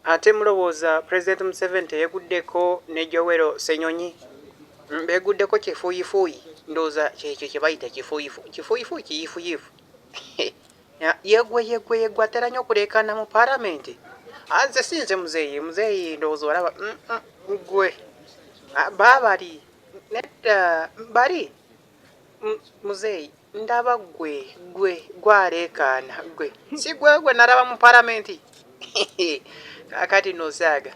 ate mulowooza President Museveni teyeguddeko ne Yoweri Ssenyonyi beeguddeko kifuuyifuuyi ndowooza kyekyo kye bayita kifuuyifuuyi kiyiifuyiifu yeggwe atera nnyo okuleekaana mu paalamenti. Nze sinze muzeeyi ndowooza olaba gwe baabali nedda bali muzeeyi ndaba gwe gwaleekaana gwe si gwe nalaba mu paalamenti kakati nosaaga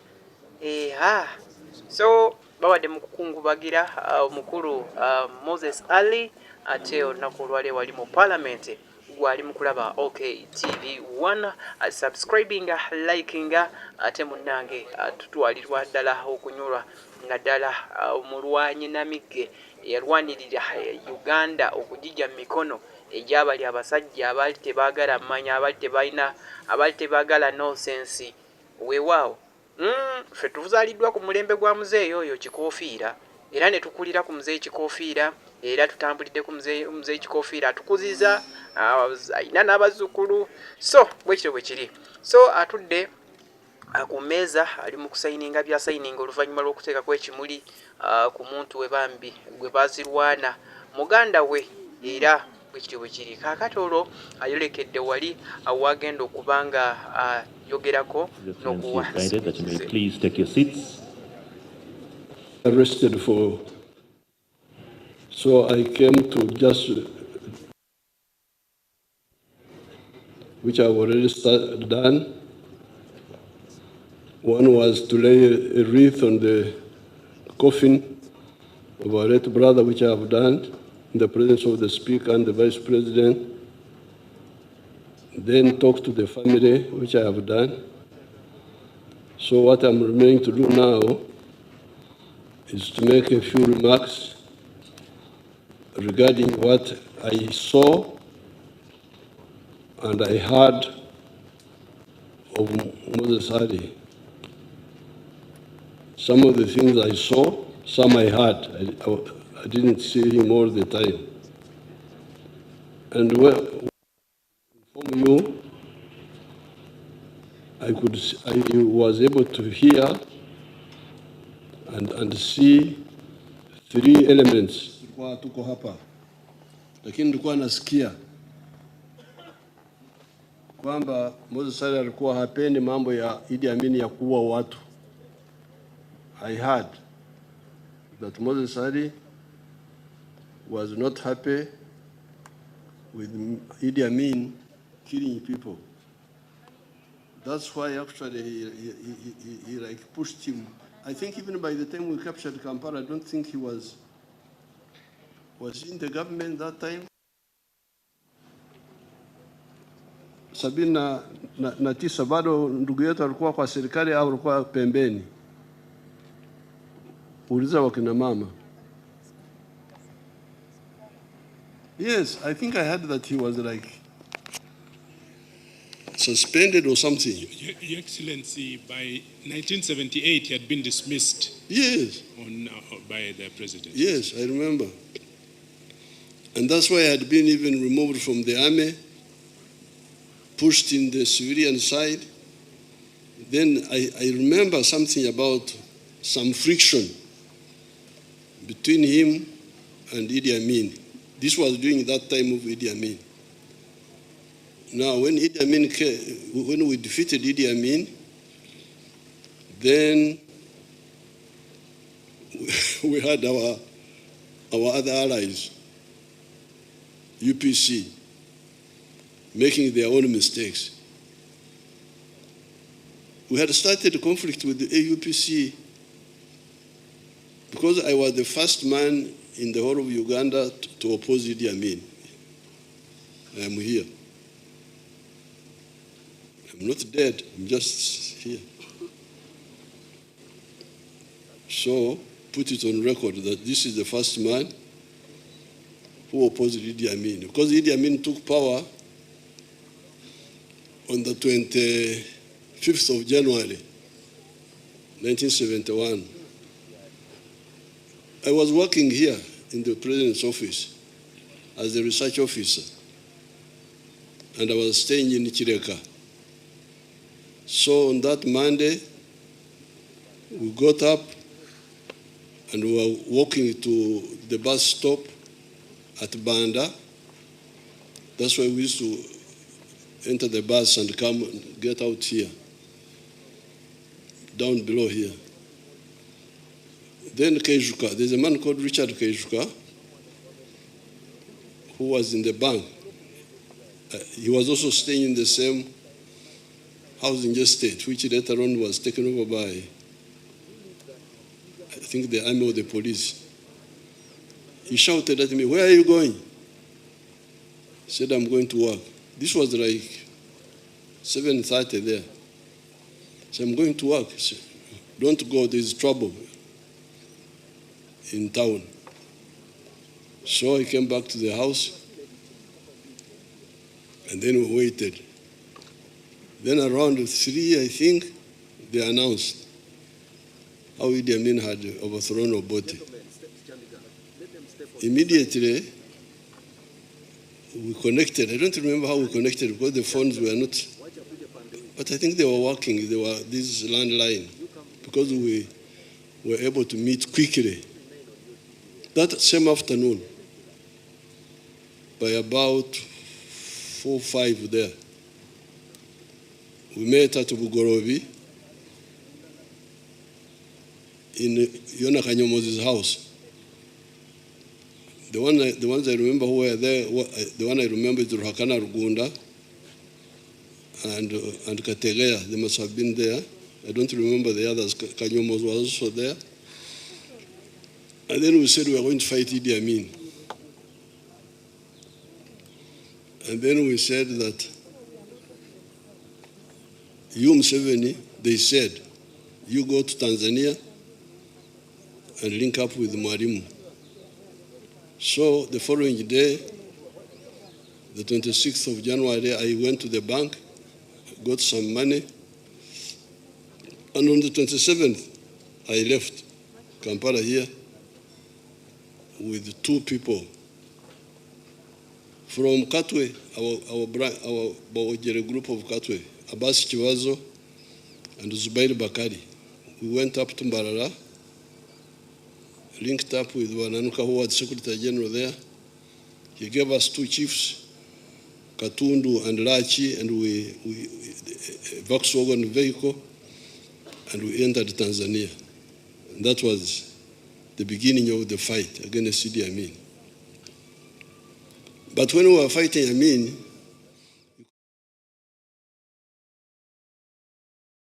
so bawadde mu kukungubagira omukulu Moses Ali ate olunaku olwaleero wali mu paalamenti gwali mu kulaba OK TV 1 subscribing liking ate munnange tutwalirwa ddala okunyolwa nga ddala omulwanyi Namigge yalwanirira Uganda okugijja mu mikono egyabali abasajja abaali tebaagala mmanya abaali tebaagala nonsense weewaawo. Ffe tuzaaliddwa ku mulembe gwa muzeeyi oyo Kikoofiira era ne tukulira ku muzeeyi Kikoofiira era tutambulidde ku muzeeyi Kikoofiira atukuziza alina n'abazzukulu so bwe kityo bwe kiri. So atudde ku mmeeza ali mu kusayininga byasayininga oluvannyuma lw'okuteekako ekimuli ku muntu we bambi gwe baazirwana muganda we era bwe kityo bwe kiri. Kaakati olwo ayolekedde wali awagenda okuba nga ayogerako n'okuwa please take your seats. Arrested for, so I came to just, which I've already done. One was to lay a wreath on the coffin of our late brother, which I have done in the presence of the Speaker and the Vice President. Then talk to the family, which I have done. So what I'm remaining to do now is to make a few remarks regarding what I saw and I heard of Moses Ali. Some of the things I saw, some I heard. I didn't see him all the time. And from you, I was able to hear and see three elements. Tuko hapa, lakini nilikuwa nasikia kwamba Moses Ali alikuwa hapendi mambo ya Idi Amin ya kuua watu. I heard that Moses Ali was not happy with Idi Amin killing people. That's why actually he like pushed him. I think even by the time we captured Kampala, I don't think he was in the government that time. 79 bado ndugu yetu alikuwa kwa serikali au alikuwa pembeni? Uliza wakina mama. Yes, I think I heard that he was like suspended or something. Your Excellency, by 1978 he had been dismissed. Yes. By the president. Yes, I remember. And that's why I had been even removed from the army, pushed in the civilian side. Then I remember something about some friction between him and Idi Amin. This was during that time of Idi Amin. Now, when Idi Amin came, when we defeated Idi Amin, then we had our other allies, UPC, making their own mistakes. We had started a conflict with the AUPC because I was the first man in the whole of Uganda to oppose Idi Amin. I am here. I'm not dead, I'm just here. So, put it on record that this is the first man who opposed Idi Amin. Because Idi Amin took power on the 25th of January, 1971. I was working here in the President's office as a research officer, and I was staying in Chireka. So on that Monday, we got up and we were walking to the bus stop at Banda. That's why we used to enter the bus and come and get out here, down below here. Then Kejuka, there's a man called Richard Kejuka who was in the bank. He was also staying in the same housing estate, which later on was taken over by, I think, the army or the police. He shouted at me, "Where are you going?" I said, "I'm going to work." This was like 7:30 there. So I'm going to work. He said, "Don't go, there's trouble in town." So I came back to the house, and then we waited. Then around 3, I think, they announced how Idi Amin had overthrown Obote. Immediately, we connected. I don't remember how we connected because the phones were not, but I think they were working. They were this landline because we were able to meet quickly. That same afternoon, by about 4 or 5 there, we met at Bugorobi in Yona Kanyomozi's house. The ones I remember who were there, the one I remember is Ruhakana Rugunda and Kategea. They must have been there. I don't remember the others. Kanyomoz was also there. And then we said we were going to fight Idi Amin. And then we said that you, Museveni, they said, you go to Tanzania and link up with Mwalimu. So the following day, the 26th of January, I went to the bank, got some money, and on the 27th, I left Kampala here with 2 people from Katwe, our Bawojere group of Katwe, Abbas Chivazo and Zubair Bakari. We went up to Mbarara, linked up with Wananuka, who was Secretary General there. He gave us 2 chiefs, Katundu and Lachi, and we Volkswagen vehicle, and we entered Tanzania. And that was the beginning of the fight against Idi Amin. But when we were fighting Amin,